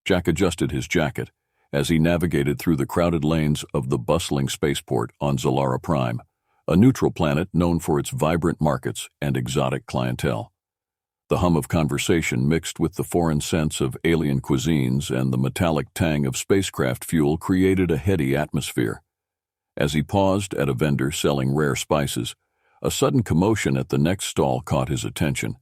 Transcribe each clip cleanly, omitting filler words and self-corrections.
Jack adjusted his jacket as he navigated through the crowded lanes of the bustling spaceport on Zalara Prime, a neutral planet known for its vibrant markets and exotic clientele. The hum of conversation mixed with the foreign scents of alien cuisines and the metallic tang of spacecraft fuel created a heady atmosphere. As he paused at a vendor selling rare spices, a sudden commotion at the next stall caught his attention.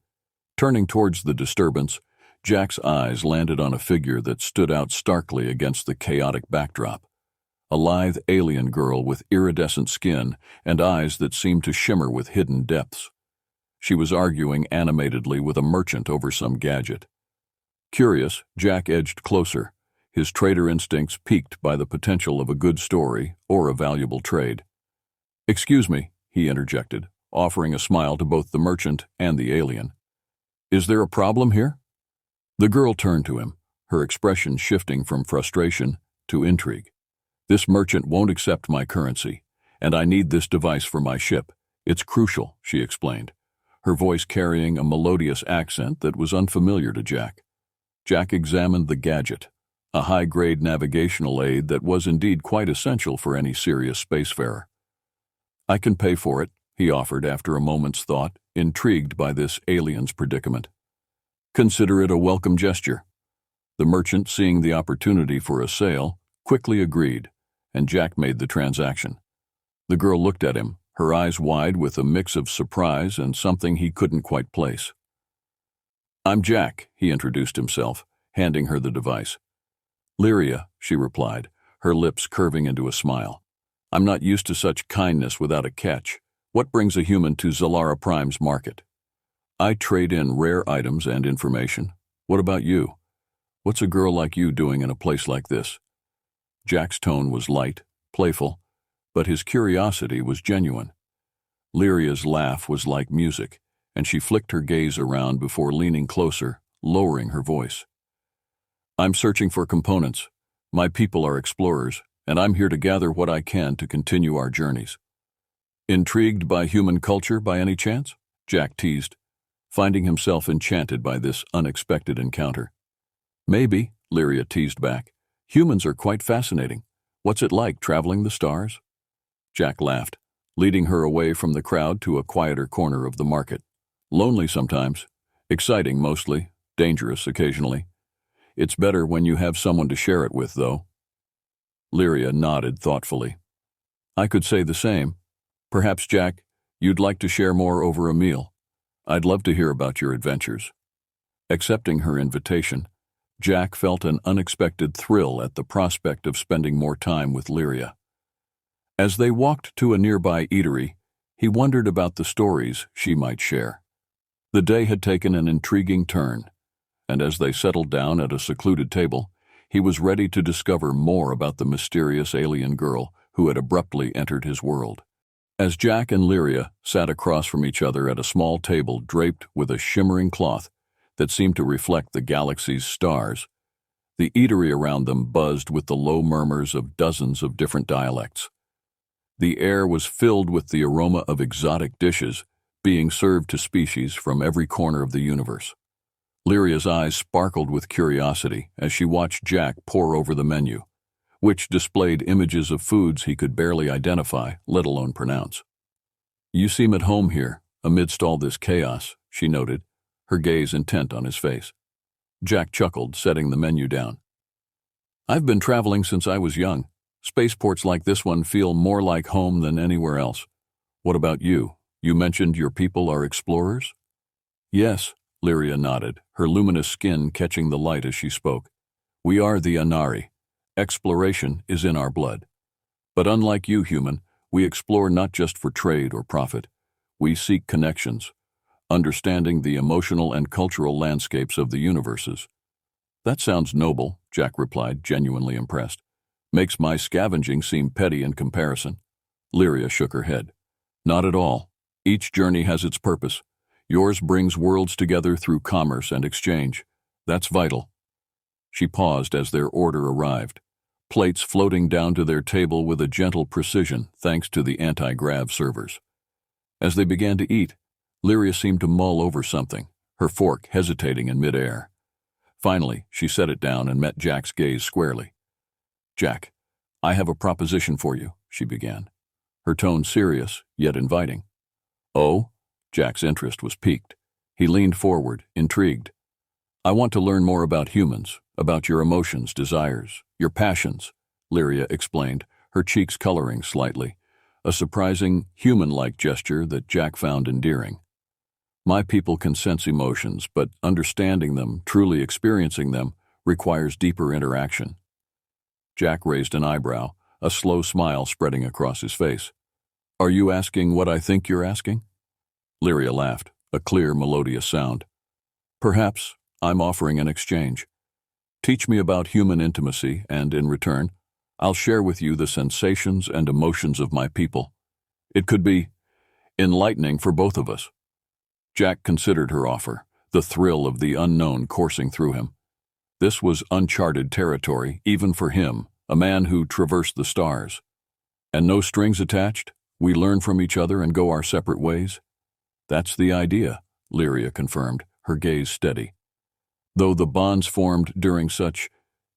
Turning towards the disturbance, Jack's eyes landed on a figure that stood out starkly against the chaotic backdrop. A lithe alien girl with iridescent skin and eyes that seemed to shimmer with hidden depths. She was arguing animatedly with a merchant over some gadget. Curious, Jack edged closer, his trader instincts piqued by the potential of a good story or a valuable trade. "Excuse me," he interjected, offering a smile to both the merchant and the alien. "Is there a problem here?" The girl turned to him, her expression shifting from frustration to intrigue. "This merchant won't accept my currency, and I need this device for my ship. It's crucial," she explained, her voice carrying a melodious accent that was unfamiliar to Jack. Jack examined the gadget, a high-grade navigational aid that was indeed quite essential for any serious spacefarer. "I can pay for it," he offered after a moment's thought, intrigued by this alien's predicament. "Consider it a welcome gesture." The merchant, seeing the opportunity for a sale, quickly agreed, and Jack made the transaction. The girl looked at him, her eyes wide with a mix of surprise and something he couldn't quite place. "I'm Jack," he introduced himself, handing her the device. "Lyria," she replied, her lips curving into a smile. "I'm not used to such kindness without a catch. What brings a human to Zalara Prime's market?" "I trade in rare items and information. What about you? What's a girl like you doing in a place like this?" Jack's tone was light, playful, but his curiosity was genuine. Lyria's laugh was like music, and she flicked her gaze around before leaning closer, lowering her voice. "I'm searching for components. My people are explorers, and I'm here to gather what I can to continue our journeys." "Intrigued by human culture by any chance?" Jack teased, finding himself enchanted by this unexpected encounter. "Maybe," Lyria teased back. "Humans are quite fascinating. What's it like traveling the stars?" Jack laughed, leading her away from the crowd to a quieter corner of the market. "Lonely sometimes. Exciting mostly. Dangerous occasionally. It's better when you have someone to share it with, though." Lyria nodded thoughtfully. "I could say the same. Perhaps, Jack, you'd like to share more over a meal. I'd love to hear about your adventures." Accepting her invitation, Jack felt an unexpected thrill at the prospect of spending more time with Lyria. As they walked to a nearby eatery, he wondered about the stories she might share. The day had taken an intriguing turn, and as they settled down at a secluded table, he was ready to discover more about the mysterious alien girl who had abruptly entered his world. As Jack and Lyria sat across from each other at a small table draped with a shimmering cloth that seemed to reflect the galaxy's stars, the eatery around them buzzed with the low murmurs of dozens of different dialects. The air was filled with the aroma of exotic dishes being served to species from every corner of the universe. Lyria's eyes sparkled with curiosity as she watched Jack pore over the menu, which displayed images of foods he could barely identify, let alone pronounce. "You seem at home here, amidst all this chaos," she noted, her gaze intent on his face. Jack chuckled, setting the menu down. "I've been traveling since I was young. Spaceports like this one feel more like home than anywhere else. What about you? You mentioned your people are explorers?" "Yes," Lyria nodded, her luminous skin catching the light as she spoke. "We are the Anari. Exploration is in our blood. But unlike you, human, we explore not just for trade or profit. We seek connections, understanding the emotional and cultural landscapes of the universes." "That sounds noble," Jack replied, genuinely impressed. "Makes my scavenging seem petty in comparison." Lyria shook her head. "Not at all. Each journey has its purpose. Yours brings worlds together through commerce and exchange. That's vital." She paused as their order arrived, plates floating down to their table with a gentle precision thanks to the anti-grav servers. As they began to eat, Lyria seemed to mull over something, her fork hesitating in midair. Finally, she set it down and met Jack's gaze squarely. "Jack, I have a proposition for you," she began, her tone serious, yet inviting. "Oh?" Jack's interest was piqued. He leaned forward, intrigued. "I want to learn more about humans, about your emotions, desires, your passions," Lyria explained, her cheeks coloring slightly, a surprising, human-like gesture that Jack found endearing. "My people can sense emotions, but understanding them, truly experiencing them, requires deeper interaction." Jack raised an eyebrow, a slow smile spreading across his face. "Are you asking what I think you're asking?" Lyria laughed, a clear, melodious sound. "Perhaps I'm offering an exchange. Teach me about human intimacy, and in return, I'll share with you the sensations and emotions of my people. It could be enlightening for both of us." Jack considered her offer, the thrill of the unknown coursing through him. This was uncharted territory, even for him, a man who traversed the stars. "And no strings attached? We learn from each other and go our separate ways?" "That's the idea," Lyria confirmed, her gaze steady. "Though the bonds formed during such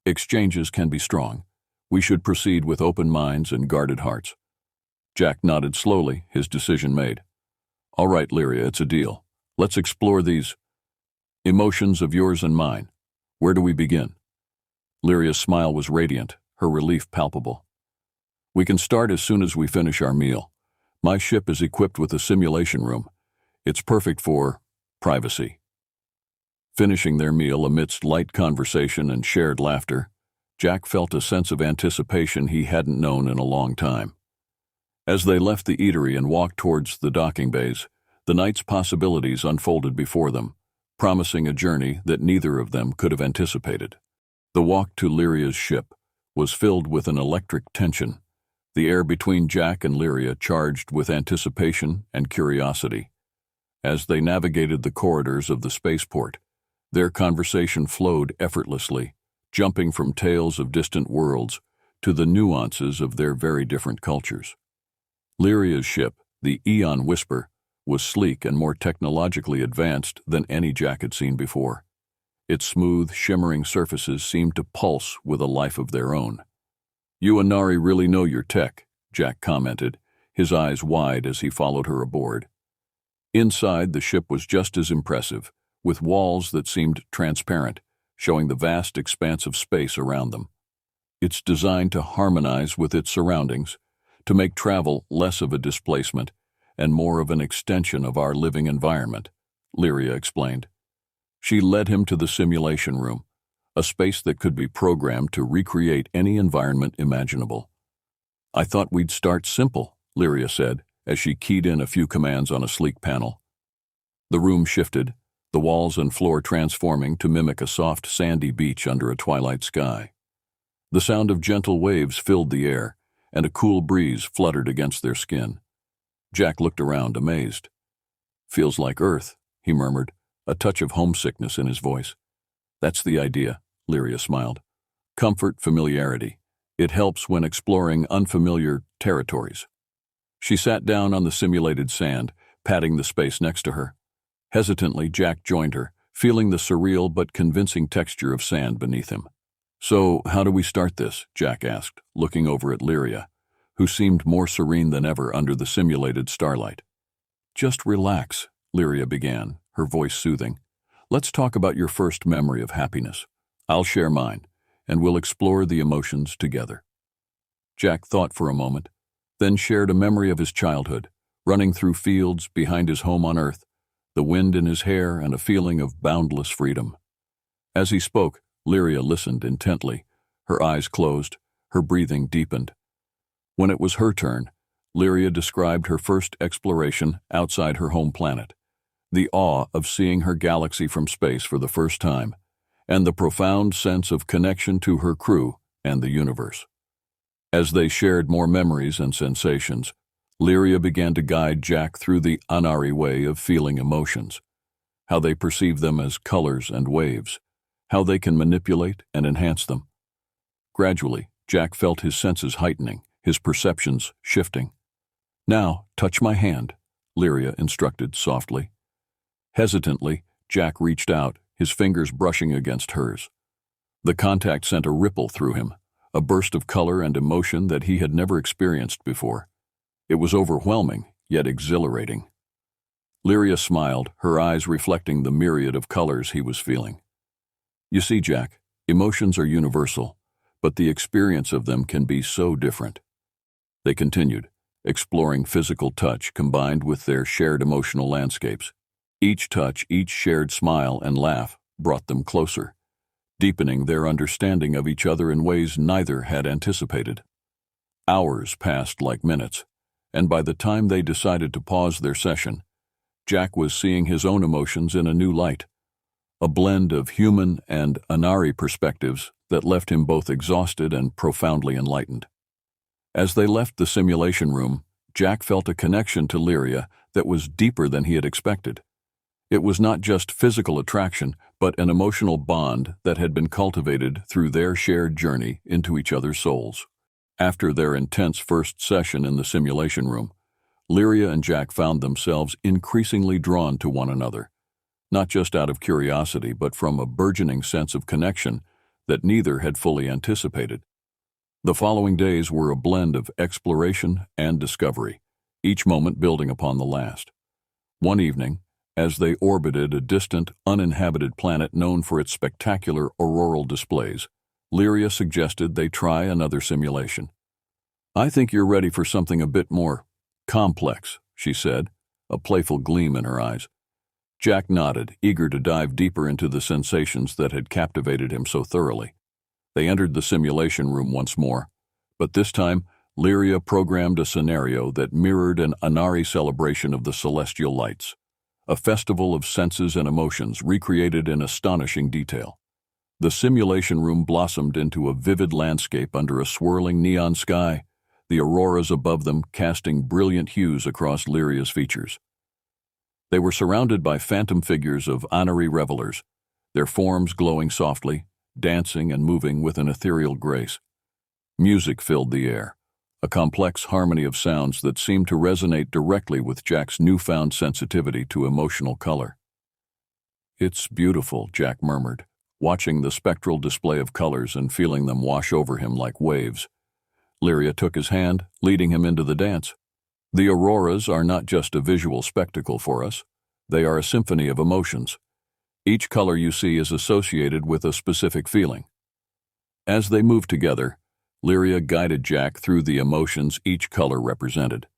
exchanges can be strong, we should proceed with open minds and guarded hearts." Jack nodded slowly, his decision made. "All right, Lyria, it's a deal. Let's explore these emotions of yours and mine. Where do we begin?" Lyria's smile was radiant, her relief palpable. "We can start as soon as we finish our meal. My ship is equipped with a simulation room. It's perfect for privacy." Finishing their meal amidst light conversation and shared laughter, Jack felt a sense of anticipation he hadn't known in a long time. As they left the eatery and walked towards the docking bays, the night's possibilities unfolded before them, promising a journey that neither of them could have anticipated. The walk to Lyria's ship was filled with an electric tension, the air between Jack and Lyria charged with anticipation and curiosity. As they navigated the corridors of the spaceport, their conversation flowed effortlessly, jumping from tales of distant worlds to the nuances of their very different cultures. Lyria's ship, the Eon Whisper, was sleek and more technologically advanced than any Jack had seen before. Its smooth, shimmering surfaces seemed to pulse with a life of their own. "You and Nari really know your tech," Jack commented, his eyes wide as he followed her aboard. Inside, the ship was just as impressive, with walls that seemed transparent, showing the vast expanse of space around them. It's designed to harmonize with its surroundings, to make travel less of a displacement and more of an extension of our living environment, Lyria explained. She led him to the simulation room, a space that could be programmed to recreate any environment imaginable. "I thought we'd start simple," Lyria said, as she keyed in a few commands on a sleek panel. The room shifted, the walls and floor transforming to mimic a soft, sandy beach under a twilight sky. The sound of gentle waves filled the air, and a cool breeze fluttered against their skin. Jack looked around, amazed. "Feels like Earth," he murmured, a touch of homesickness in his voice. "That's the idea," Lyria smiled. "Comfort, familiarity. It helps when exploring unfamiliar territories." She sat down on the simulated sand, patting the space next to her. Hesitantly, Jack joined her, feeling the surreal but convincing texture of sand beneath him. "So, how do we start this?" Jack asked, looking over at Lyria, who seemed more serene than ever under the simulated starlight. "Just relax," Lyria began, her voice soothing. "Let's talk about your first memory of happiness. I'll share mine, and we'll explore the emotions together." Jack thought for a moment, then shared a memory of his childhood, running through fields behind his home on Earth, the wind in his hair and a feeling of boundless freedom. As he spoke, Lyria listened intently, her eyes closed, her breathing deepened. When it was her turn, Lyria described her first exploration outside her home planet, the awe of seeing her galaxy from space for the first time, and the profound sense of connection to her crew and the universe. As they shared more memories and sensations, Lyria began to guide Jack through the Anari way of feeling emotions, how they perceive them as colors and waves, how they can manipulate and enhance them. Gradually, Jack felt his senses heightening, his perceptions shifting. "Now, touch my hand," Lyria instructed softly. Hesitantly, Jack reached out, his fingers brushing against hers. The contact sent a ripple through him, a burst of color and emotion that he had never experienced before. It was overwhelming, yet exhilarating. Lyria smiled, her eyes reflecting the myriad of colors he was feeling. You see, Jack, emotions are universal, but the experience of them can be so different. They continued, exploring physical touch combined with their shared emotional landscapes. Each touch, each shared smile and laugh brought them closer, deepening their understanding of each other in ways neither had anticipated. Hours passed like minutes, and by the time they decided to pause their session, Jack was seeing his own emotions in a new light, a blend of human and Anari perspectives that left him both exhausted and profoundly enlightened. As they left the simulation room, Jack felt a connection to Lyria that was deeper than he had expected. It was not just physical attraction, but an emotional bond that had been cultivated through their shared journey into each other's souls. After their intense first session in the simulation room, Lyria and Jack found themselves increasingly drawn to one another, not just out of curiosity, but from a burgeoning sense of connection that neither had fully anticipated. The following days were a blend of exploration and discovery, each moment building upon the last. One evening, as they orbited a distant, uninhabited planet known for its spectacular auroral displays, Lyria suggested they try another simulation. I think you're ready for something a bit more complex, she said, a playful gleam in her eyes. Jack nodded, eager to dive deeper into the sensations that had captivated him so thoroughly. They entered the simulation room once more, but this time Lyria programmed a scenario that mirrored an Anari celebration of the celestial lights, a festival of senses and emotions recreated in astonishing detail. The simulation room blossomed into a vivid landscape under a swirling neon sky, the auroras above them casting brilliant hues across Lyria's features. They were surrounded by phantom figures of Anari revelers, their forms glowing softly, dancing and moving with an ethereal grace. Music filled the air, a complex harmony of sounds that seemed to resonate directly with Jack's newfound sensitivity to emotional color. It's beautiful, Jack murmured, watching the spectral display of colors and feeling them wash over him like waves. Lyria took his hand, leading him into the dance. The auroras are not just a visual spectacle for us. They are a symphony of emotions. Each color you see is associated with a specific feeling. As they moved together, Lyria guided Jack through the emotions each color represented.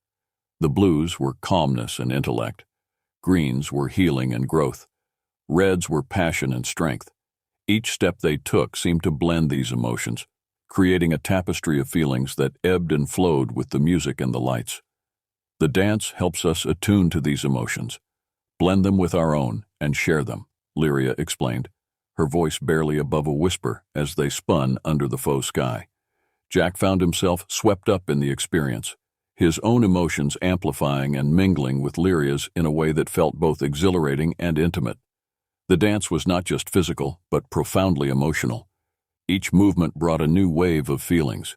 The blues were calmness and intellect. Greens were healing and growth. Reds were passion and strength. Each step they took seemed to blend these emotions, creating a tapestry of feelings that ebbed and flowed with the music and the lights. The dance helps us attune to these emotions, blend them with our own, and share them, Lyria explained, her voice barely above a whisper as they spun under the faux sky. Jack found himself swept up in the experience, his own emotions amplifying and mingling with Lyria's in a way that felt both exhilarating and intimate. The dance was not just physical, but profoundly emotional. Each movement brought a new wave of feelings.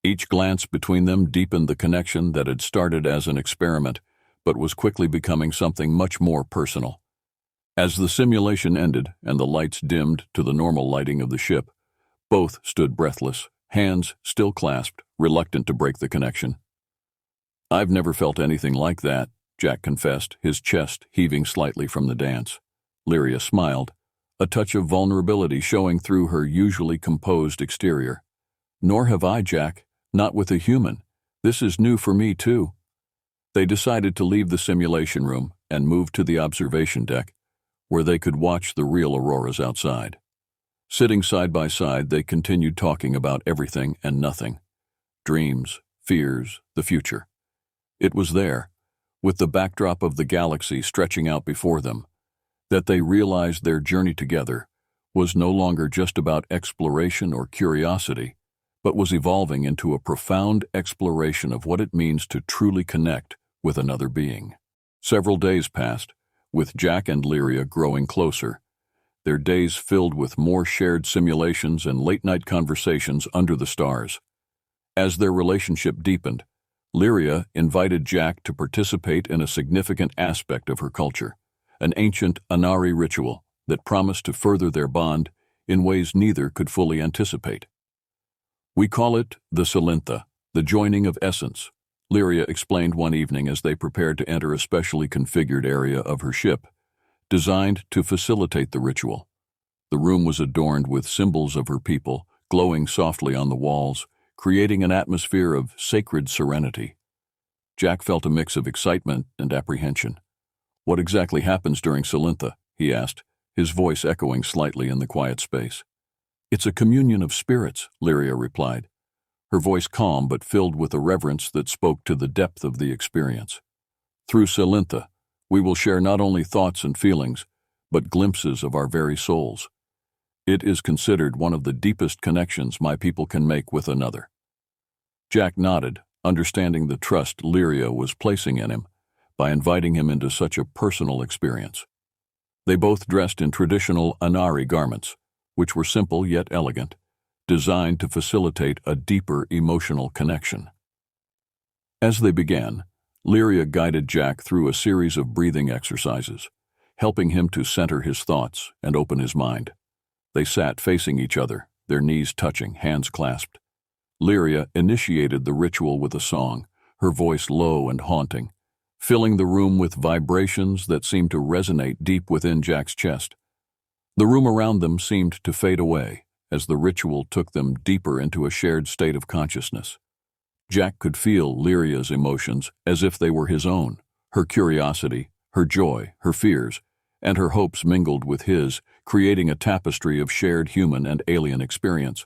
Each glance between them deepened the connection that had started as an experiment, but was quickly becoming something much more personal. As the simulation ended and the lights dimmed to the normal lighting of the ship, both stood breathless, hands still clasped, reluctant to break the connection. I've never felt anything like that, Jack confessed, his chest heaving slightly from the dance. Lyria smiled, a touch of vulnerability showing through her usually composed exterior. Nor have I, Jack, not with a human. This is new for me, too. They decided to leave the simulation room and move to the observation deck, where they could watch the real auroras outside. Sitting side by side, they continued talking about everything and nothing. Dreams, fears, the future. It was there, with the backdrop of the galaxy stretching out before them, that they realized their journey together was no longer just about exploration or curiosity, but was evolving into a profound exploration of what it means to truly connect with another being. Several days passed, with Jack and Lyria growing closer, their days filled with more shared simulations and late-night conversations under the stars. As their relationship deepened, Lyria invited Jack to participate in a significant aspect of her culture, an ancient Anari ritual that promised to further their bond in ways neither could fully anticipate. "We call it the Salintha, the joining of essence," Lyria explained one evening as they prepared to enter a specially configured area of her ship, designed to facilitate the ritual. The room was adorned with symbols of her people, glowing softly on the walls, creating an atmosphere of sacred serenity. Jack felt a mix of excitement and apprehension. "What exactly happens during Salintha?" he asked, his voice echoing slightly in the quiet space. "It's a communion of spirits," Lyria replied, her voice calm but filled with a reverence that spoke to the depth of the experience. "Through Salintha, we will share not only thoughts and feelings, but glimpses of our very souls. It is considered one of the deepest connections my people can make with another." Jack nodded, understanding the trust Lyria was placing in him by inviting him into such a personal experience. They both dressed in traditional Anari garments, which were simple yet elegant, designed to facilitate a deeper emotional connection. As they began, Lyria guided Jack through a series of breathing exercises, helping him to center his thoughts and open his mind. They sat facing each other, their knees touching, hands clasped. Lyria initiated the ritual with a song, her voice low and haunting, filling the room with vibrations that seemed to resonate deep within Jack's chest. The room around them seemed to fade away as the ritual took them deeper into a shared state of consciousness. Jack could feel Lyria's emotions as if they were his own, her curiosity, her joy, her fears, and her hopes mingled with his, creating a tapestry of shared human and alien experience.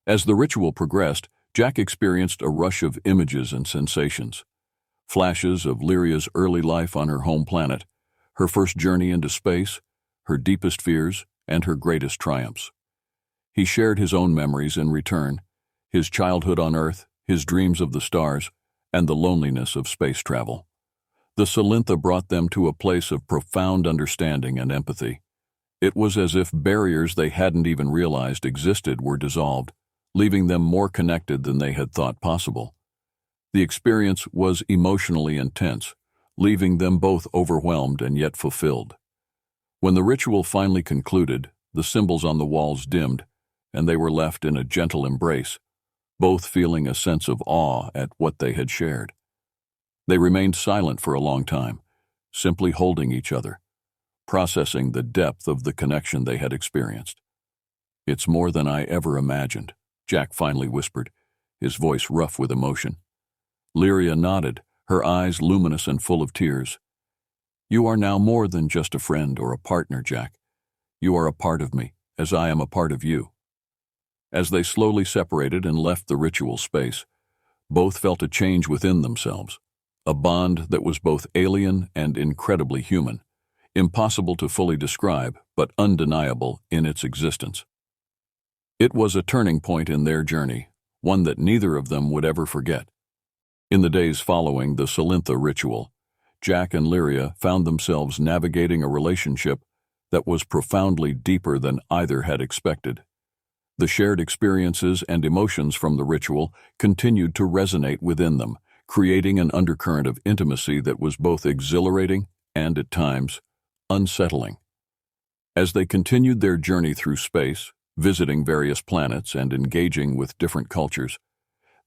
As the ritual progressed, Jack experienced a rush of images and sensations. Flashes of Lyria's early life on her home planet, her first journey into space, her deepest fears, and her greatest triumphs. He shared his own memories in return, his childhood on Earth, his dreams of the stars, and the loneliness of space travel. The Salintha brought them to a place of profound understanding and empathy. It was as if barriers they hadn't even realized existed were dissolved, leaving them more connected than they had thought possible. The experience was emotionally intense, leaving them both overwhelmed and yet fulfilled. When the ritual finally concluded, the symbols on the walls dimmed, and they were left in a gentle embrace, both feeling a sense of awe at what they had shared. They remained silent for a long time, simply holding each other, processing the depth of the connection they had experienced. "It's more than I ever imagined," Jack finally whispered, his voice rough with emotion. Lyria nodded, her eyes luminous and full of tears. "You are now more than just a friend or a partner, Jack. You are a part of me, as I am a part of you." As they slowly separated and left the ritual space, both felt a change within themselves, a bond that was both alien and incredibly human, impossible to fully describe, but undeniable in its existence. It was a turning point in their journey, one that neither of them would ever forget. In the days following the Salintha ritual, Jack and Lyria found themselves navigating a relationship that was profoundly deeper than either had expected. The shared experiences and emotions from the ritual continued to resonate within them, creating an undercurrent of intimacy that was both exhilarating and, at times, unsettling. As they continued their journey through space, visiting various planets and engaging with different cultures,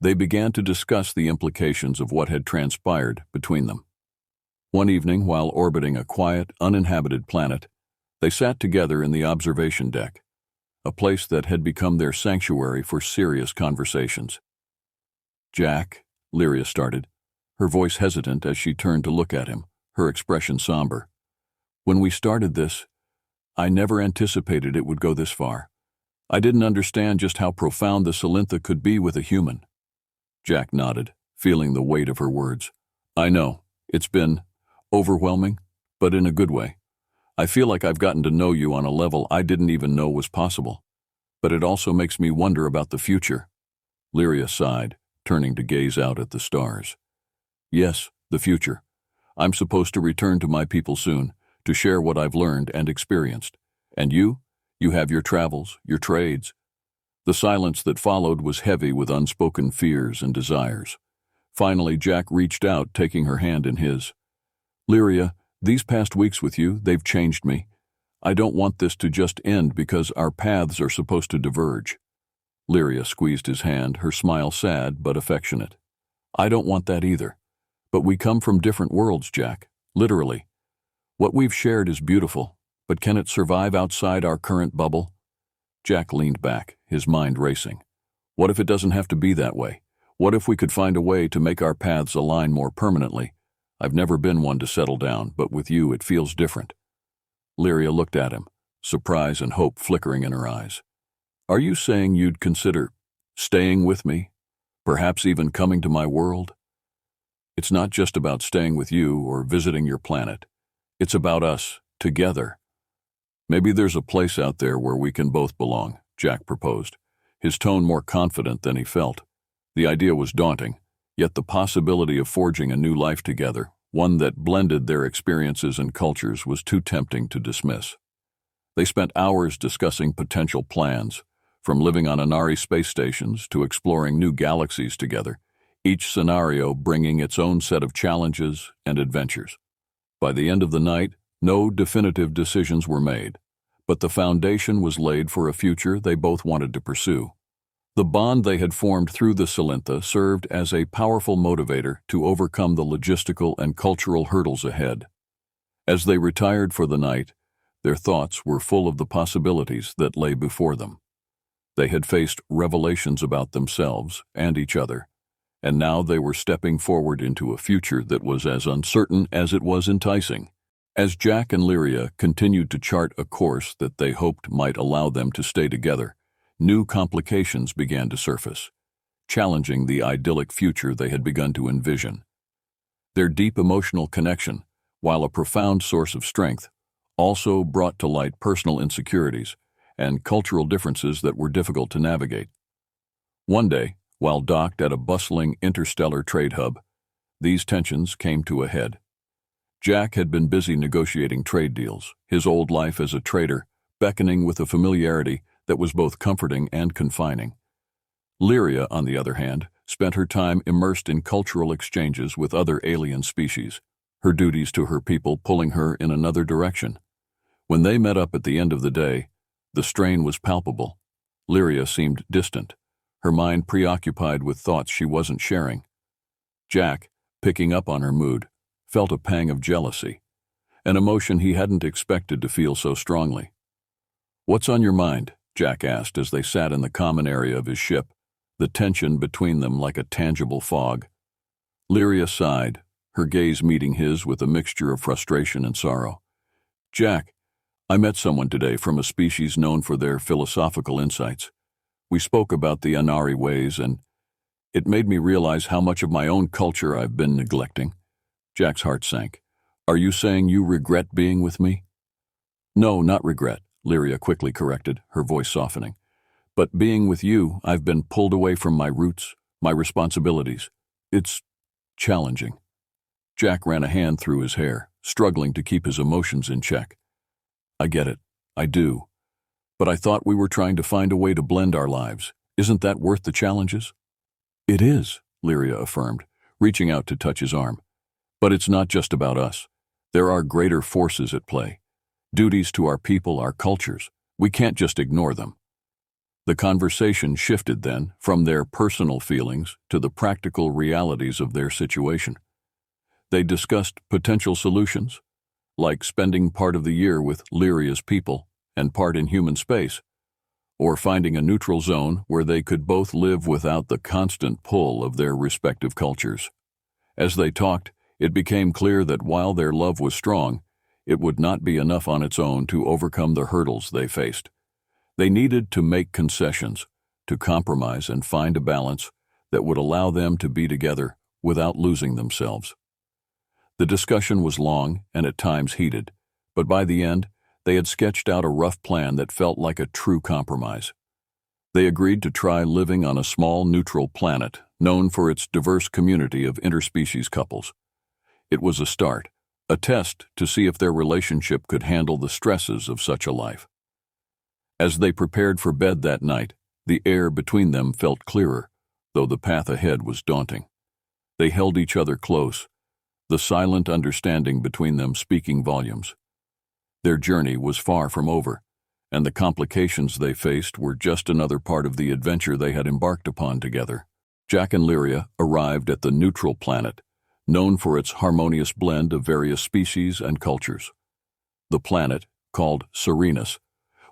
they began to discuss the implications of what had transpired between them. One evening, while orbiting a quiet, uninhabited planet, they sat together in the observation deck, a place that had become their sanctuary for serious conversations. "Jack," Lyria started, her voice hesitant as she turned to look at him, her expression somber. "When we started this, I never anticipated it would go this far. I didn't understand just how profound the Salintha could be with a human." Jack nodded, feeling the weight of her words. "I know. It's been overwhelming, but in a good way. I feel like I've gotten to know you on a level I didn't even know was possible. But it also makes me wonder about the future." Lyria sighed, turning to gaze out at the stars. "Yes, the future. I'm supposed to return to my people soon, to share what I've learned and experienced. And you? You have your travels, your trades." The silence that followed was heavy with unspoken fears and desires. Finally, Jack reached out, taking her hand in his. "Lyria, these past weeks with you, they've changed me. I don't want this to just end because our paths are supposed to diverge. Lyria squeezed his hand, her smile sad but affectionate. I don't want that either. But we come from different worlds, Jack. Literally. What we've shared is beautiful, but can it survive outside our current bubble? Jack leaned back, his mind racing. What if it doesn't have to be that way? What if we could find a way to make our paths align more permanently? I've never been one to settle down, but with you it feels different. Lyria looked at him, surprise and hope flickering in her eyes. Are you saying you'd consider staying with me? Perhaps even coming to my world? It's not just about staying with you or visiting your planet. It's about us, together. Maybe there's a place out there where we can both belong, Jack proposed, his tone more confident than he felt. The idea was daunting, yet the possibility of forging a new life together, one that blended their experiences and cultures, was too tempting to dismiss. They spent hours discussing potential plans, from living on Inari space stations to exploring new galaxies together, each scenario bringing its own set of challenges and adventures. By the end of the night, no definitive decisions were made, but the foundation was laid for a future they both wanted to pursue. The bond they had formed through the Salintha served as a powerful motivator to overcome the logistical and cultural hurdles ahead. As they retired for the night, their thoughts were full of the possibilities that lay before them. They had faced revelations about themselves and each other, and now they were stepping forward into a future that was as uncertain as it was enticing. As Jack and Lyria continued to chart a course that they hoped might allow them to stay together, new complications began to surface, challenging the idyllic future they had begun to envision. Their deep emotional connection, while a profound source of strength, also brought to light personal insecurities and cultural differences that were difficult to navigate. One day, while docked at a bustling interstellar trade hub, these tensions came to a head. Jack had been busy negotiating trade deals, his old life as a trader beckoning with a familiarity that was both comforting and confining. Lyria, on the other hand, spent her time immersed in cultural exchanges with other alien species, her duties to her people pulling her in another direction. When they met up at the end of the day, the strain was palpable. Lyria seemed distant, her mind preoccupied with thoughts she wasn't sharing. Jack, picking up on her mood, felt a pang of jealousy, an emotion he hadn't expected to feel so strongly. "What's on your mind?" Jack asked as they sat in the common area of his ship, the tension between them like a tangible fog. Lyria sighed, her gaze meeting his with a mixture of frustration and sorrow. "Jack, I met someone today from a species known for their philosophical insights. We spoke about the Inari ways, and it made me realize how much of my own culture I've been neglecting." Jack's heart sank. "Are you saying you regret being with me?" "No, not regret," Lyria quickly corrected, her voice softening. "But being with you, I've been pulled away from my roots, my responsibilities. It's challenging." Jack ran a hand through his hair, struggling to keep his emotions in check. "I get it. I do. But I thought we were trying to find a way to blend our lives. Isn't that worth the challenges?" "It is," Lyria affirmed, reaching out to touch his arm. "But it's not just about us. There are greater forces at play. Duties to our people, our cultures. We can't just ignore them." The conversation shifted then from their personal feelings to the practical realities of their situation. They discussed potential solutions, like spending part of the year with Lyria's people and part in human space, or finding a neutral zone where they could both live without the constant pull of their respective cultures. As they talked, it became clear that while their love was strong, it would not be enough on its own to overcome the hurdles they faced. They needed to make concessions, to compromise and find a balance that would allow them to be together without losing themselves. The discussion was long and at times heated, but by the end, they had sketched out a rough plan that felt like a true compromise. They agreed to try living on a small neutral planet known for its diverse community of interspecies couples. It was a start, a test to see if their relationship could handle the stresses of such a life. As they prepared for bed that night, the air between them felt clearer, though the path ahead was daunting. They held each other close, the silent understanding between them speaking volumes. Their journey was far from over, and the complications they faced were just another part of the adventure they had embarked upon together. Jack and Lyria arrived at the neutral planet, known for its harmonious blend of various species and cultures. The planet, called Serenus,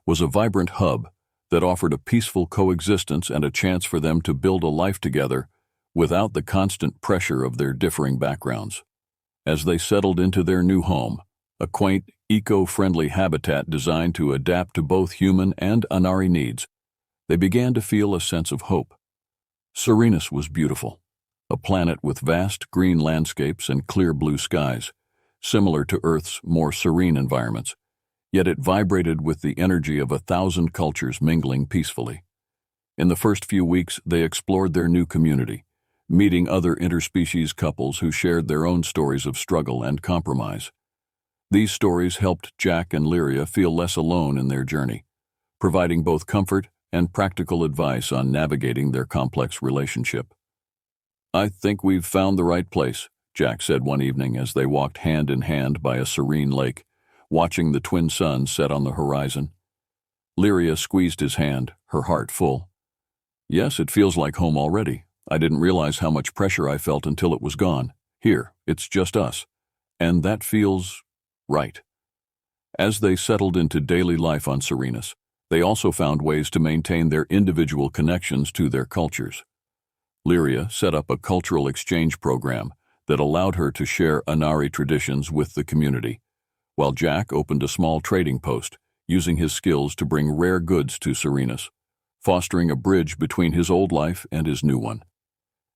was a vibrant hub that offered a peaceful coexistence and a chance for them to build a life together without the constant pressure of their differing backgrounds. As they settled into their new home, a quaint, eco-friendly habitat designed to adapt to both human and Anari needs, they began to feel a sense of hope. Serenus was beautiful, a planet with vast green landscapes and clear blue skies, similar to Earth's more serene environments, yet it vibrated with the energy of 1,000 cultures mingling peacefully. In the first few weeks, they explored their new community, meeting other interspecies couples who shared their own stories of struggle and compromise. These stories helped Jack and Lyria feel less alone in their journey, providing both comfort and practical advice on navigating their complex relationship. "I think we've found the right place," Jack said one evening as they walked hand in hand by a serene lake, watching the twin suns set on the horizon. Lyria squeezed his hand, her heart full. "Yes, it feels like home already. I didn't realize how much pressure I felt until it was gone. Here, it's just us. And that feels right." As they settled into daily life on Serenus, they also found ways to maintain their individual connections to their cultures. Lyria set up a cultural exchange program that allowed her to share Anari traditions with the community, while Jack opened a small trading post, using his skills to bring rare goods to Serenus, fostering a bridge between his old life and his new one.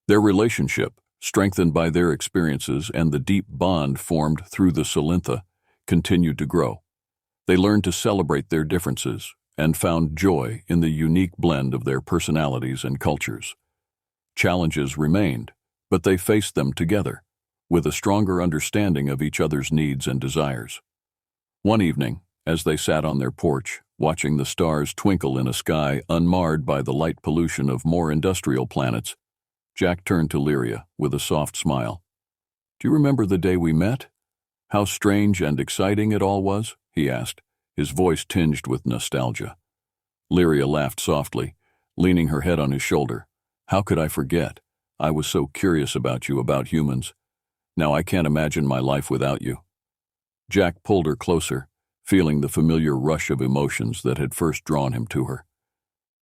Their relationship, strengthened by their experiences and the deep bond formed through the Solintha, continued to grow. They learned to celebrate their differences and found joy in the unique blend of their personalities and cultures. Challenges remained, but they faced them together, with a stronger understanding of each other's needs and desires. One evening, as they sat on their porch, watching the stars twinkle in a sky unmarred by the light pollution of more industrial planets, Jack turned to Lyria with a soft smile. "Do you remember the day we met? How strange and exciting it all was?" he asked, his voice tinged with nostalgia. Lyria laughed softly, leaning her head on his shoulder. "How could I forget? I was so curious about you, about humans. Now I can't imagine my life without you." Jack pulled her closer, feeling the familiar rush of emotions that had first drawn him to her.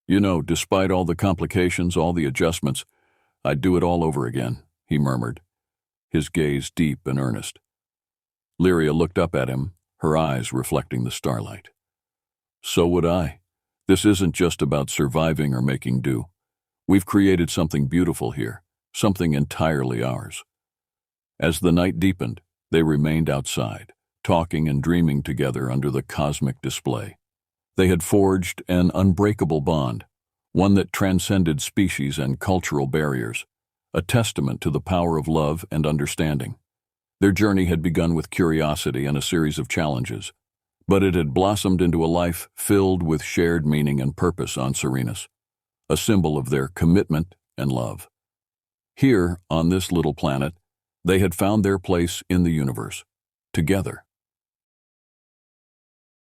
"You know, despite all the complications, all the adjustments, I'd do it all over again," he murmured, his gaze deep and earnest. Lyria looked up at him, her eyes reflecting the starlight. "So would I. This isn't just about surviving or making do. We've created something beautiful here, something entirely ours." As the night deepened, they remained outside, talking and dreaming together under the cosmic display. They had forged an unbreakable bond, one that transcended species and cultural barriers, a testament to the power of love and understanding. Their journey had begun with curiosity and a series of challenges, but it had blossomed into a life filled with shared meaning and purpose on Serenus, a symbol of their commitment and love. Here, on this little planet, they had found their place in the universe, together.